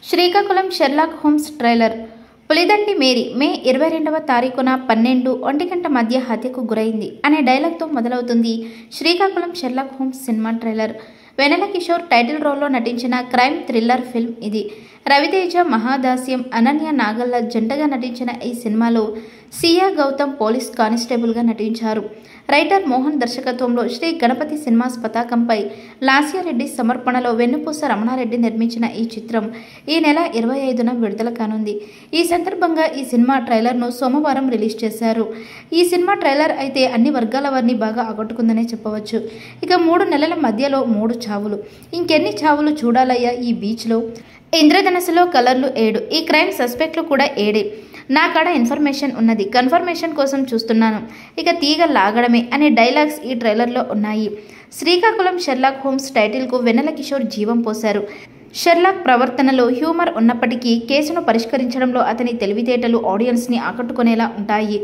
Srikakulam Sherlock Holmes trailer. Pulidandi Mary May 22వ తారీఖున 12 మధ్య హత్యకు గురైంది అనే డైలాగ్తో మొదలవుతుంది Srikakulam Sherlock Holmes cinema trailer. Vennela Kishore title రోల్లో నటించిన క్రైమ్ థ్రిల్లర్ ఫిల్మ్ ఇది. రవితేజ, మహాదాస్యం, అనన్య నాగల్ల జంటగా నటించిన ఈ సినిమాలో సియా గౌతమ్ పోలీస్ కానిస్టేబుల్గా నటించారు. రైటర్ మోహన్ దర్శకత్వంలో శ్రీ గణపతి సినిమాస్ పతాకంపై లాస్యారెడ్డి సమర్పణలో వెన్నుపూస రమణారెడ్డి నిర్మించిన ఈ చిత్రం ఈ నెల 25న విడుదల కానుంది. ఈ సందర్భంగా ఈ సినిమా ట్రైలర్ను సోమవారం రిలీజ్ చేశారు. ఈ సినిమా ట్రైలర్ అయితే అన్ని వర్గాల వారిని బాగా ఆకట్టుకుందనే చెప్పవచ్చు. ఇక 3 నెలల మధ్యలో 3 చావులు, ఇంకెన్ని చావులు చూడాలయ్యా ఈ బీచ్లో. ఇంద్రధనస్సులో కలర్లు 7, ఈ క్రైమ్ సస్పెక్ట్లు కూడా 7. నా కాడ ఇన్ఫర్మేషన్ ఉన్నది, కన్ఫర్మేషన్ కోసం చూస్తున్నాను, ఇక తీగ లాగడమే అనే డైలాగ్స్ ఈ ట్రైలర్లో ఉన్నాయి. శ్రీకాకుళం షెర్లాక్ హోమ్స్ టైటిల్కు వెన్నెల కిషోర్ జీవం పోశారు. షెర్లాక్ ప్రవర్తనలో హ్యూమర్ ఉన్నప్పటికీ కేసును పరిష్కరించడంలో అతని తెలివితేటలు ఆడియన్స్ని ఆకట్టుకునేలా ఉంటాయి.